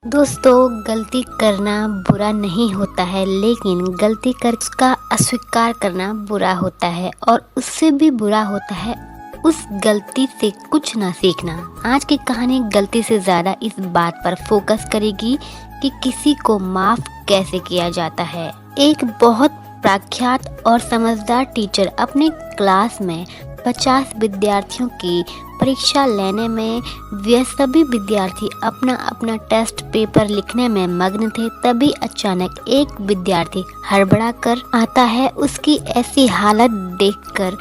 दोस्तों, गलती करना बुरा नहीं होता है, लेकिन गलती कर उसका अस्वीकार करना बुरा होता है और उससे भी बुरा होता है उस गलती से कुछ ना सीखना। आज की कहानी गलती से ज़्यादा इस बात पर फोकस करेगी कि किसी को माफ़ कैसे किया जाता है। एक बहुत प्रख्यात और समझदार टीचर अपने क्लास में 50 विद्यार्थियों की परीक्षा लेने में व्यस्त। सभी विद्यार्थी अपना अपना टेस्ट पेपर लिखने में मग्न थे। तभी अचानक एक विद्यार्थी हड़बड़ा कर आता है। उसकी ऐसी हालत देखकर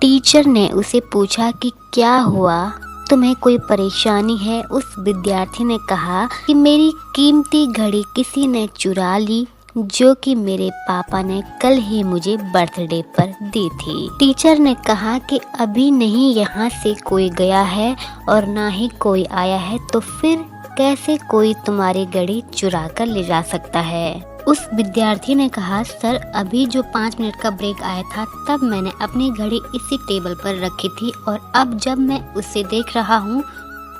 टीचर ने उसे पूछा कि क्या हुआ, तुम्हें कोई परेशानी है? उस विद्यार्थी ने कहा कि मेरी कीमती घड़ी किसी ने चुरा ली, जो कि मेरे पापा ने कल ही मुझे बर्थडे पर दी थी। टीचर ने कहा कि अभी नहीं यहाँ से कोई गया है और ना ही कोई आया है, तो फिर कैसे कोई तुम्हारी घड़ी चुरा कर ले जा सकता है? उस विद्यार्थी ने कहा, सर अभी जो 5 मिनट का ब्रेक आया था तब मैंने अपनी घड़ी इसी टेबल पर रखी थी और अब जब मैं उसे देख रहा हूँ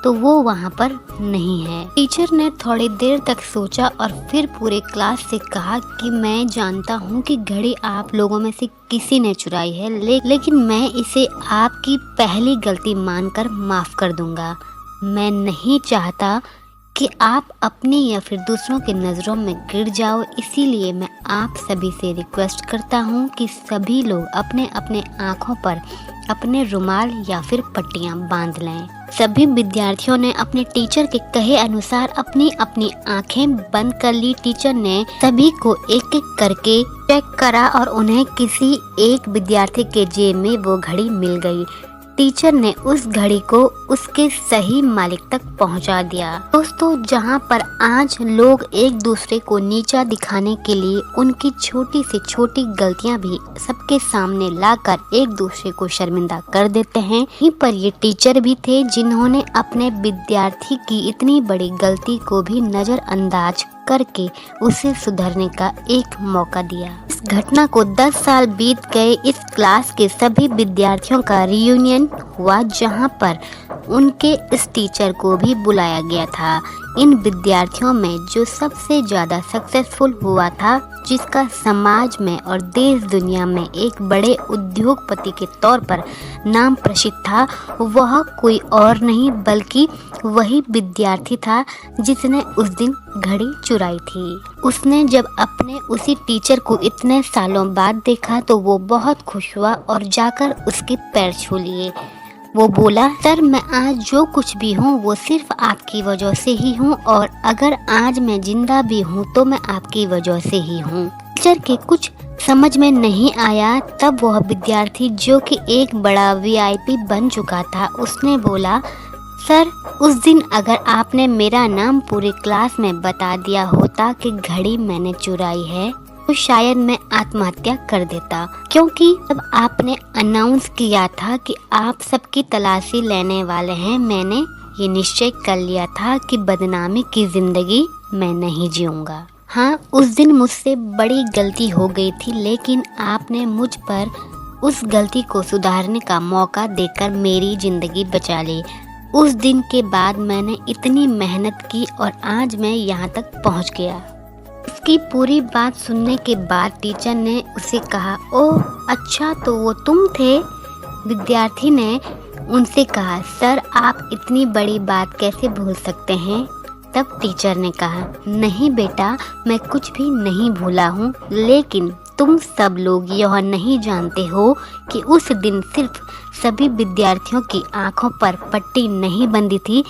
तो वो वहाँ पर नहीं है। टीचर ने थोड़ी देर तक सोचा और फिर पूरे क्लास से कहा कि मैं जानता हूँ कि घड़ी आप लोगों में से किसी ने चुराई है, लेकिन मैं इसे आपकी पहली गलती मानकर माफ कर दूंगा। मैं नहीं चाहता कि आप अपनी या फिर दूसरों की नज़रों में गिर जाओ, इसीलिए मैं आप सभी से रिक्वेस्ट करता हूँ कि सभी लोग अपने अपने आँखों पर अपने रुमाल या फिर पट्टियाँ बांध लें। सभी विद्यार्थियों ने अपने टीचर के कहे अनुसार अपनी अपनी आंखें बंद कर ली। टीचर ने सभी को एक एक करके चेक करा और उन्हें किसी एक विद्यार्थी के जेब में वो घड़ी मिल गई। टीचर ने उस घड़ी को उसके सही मालिक तक पहुंचा दिया। दोस्तों, जहां पर आज लोग एक दूसरे को नीचा दिखाने के लिए उनकी छोटी से छोटी गलतियां भी सबके सामने लाकर एक दूसरे को शर्मिंदा कर देते हैं, यहीं पर ये टीचर भी थे जिन्होंने अपने विद्यार्थी की इतनी बड़ी गलती को भी नजरअंदाज करके उसे सुधरने का एक मौका दिया। इस घटना को 10 साल बीत गए। इस क्लास के सभी विद्यार्थियों का रियूनियन हुआ, जहां पर उनके इस टीचर को भी बुलाया गया था। इन विद्यार्थियों में जो सबसे ज्यादा सक्सेसफुल हुआ था, जिसका समाज में और देश दुनिया में एक बड़े उद्योगपति के तौर पर नाम प्रसिद्ध था, वह कोई और नहीं बल्कि वही विद्यार्थी था जिसने उस दिन घड़ी चुराई थी। उसने जब अपने उसी टीचर को इतने सालों बाद देखा तो वो बहुत खुश हुआ और जाकर उसके पैर छू लिए। वो बोला, सर मैं आज जो कुछ भी हूँ वो सिर्फ आपकी वजह से ही हूँ और अगर आज मैं जिंदा भी हूँ तो मैं आपकी वजह से ही हूँ। टीचर के कुछ समझ में नहीं आया। तब वह विद्यार्थी जो कि एक बड़ा वीआईपी बन चुका था, उसने बोला, सर उस दिन अगर आपने मेरा नाम पूरे क्लास में बता दिया होता कि घड़ी मैंने चुराई है तो शायद मैं आत्महत्या कर देता, क्योंकि जब आपने अनाउंस किया था कि आप सबकी तलाशी लेने वाले हैं, मैंने ये निश्चय कर लिया था कि बदनामी की जिंदगी मैं नहीं जीऊंगा। हाँ, उस दिन मुझसे बड़ी गलती हो गई थी, लेकिन आपने मुझ पर उस गलती को सुधारने का मौका देकर मेरी जिंदगी बचा ली। उस दिन के बाद मैंने इतनी मेहनत की और आज मैं यहाँ तक पहुँच गया। उसकी पूरी बात सुनने के बाद टीचर ने उसे कहा, ओह अच्छा तो वो तुम थे? विद्यार्थी ने उनसे कहा, सर आप इतनी बड़ी बात कैसे भूल सकते हैं? तब टीचर ने कहा, नहीं बेटा, मैं कुछ भी नहीं भूला हूँ, लेकिन तुम सब लोग यह नहीं जानते हो कि उस दिन सिर्फ सभी विद्यार्थियों की आंखों पर पट्टी नहीं बंधी थी,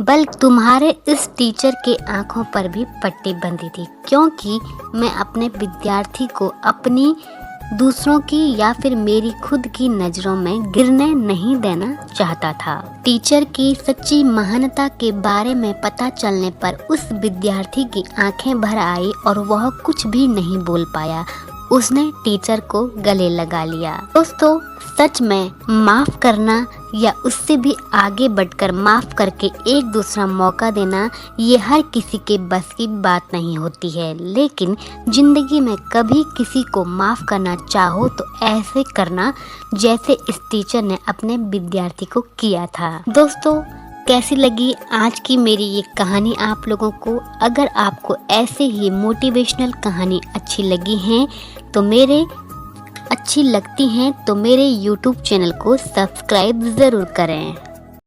बल्कि तुम्हारे इस टीचर के आंखों पर भी पट्टी बंधी थी, क्योंकि मैं अपने विद्यार्थी को अपनी, दूसरों की या फिर मेरी खुद की नज़रों में गिरने नहीं देना चाहता था। टीचर की सच्ची महानता के बारे में पता चलने पर उस विद्यार्थी की आंखें भर आई और वह कुछ भी नहीं बोल पाया। उसने टीचर को गले लगा लिया। दोस्तों, सच में माफ करना या उससे भी आगे बढ़कर माफ करके एक दूसरा मौका देना, ये हर किसी के बस की बात नहीं होती है, लेकिन जिंदगी में कभी किसी को माफ करना चाहो तो ऐसे करना जैसे इस टीचर ने अपने विद्यार्थी को किया था। दोस्तों, कैसी लगी आज की मेरी ये कहानी आप लोगों को? अगर आपको ऐसे ही मोटिवेशनल कहानी अच्छी लगी हैं तो मेरे YouTube चैनल को सब्सक्राइब ज़रूर करें।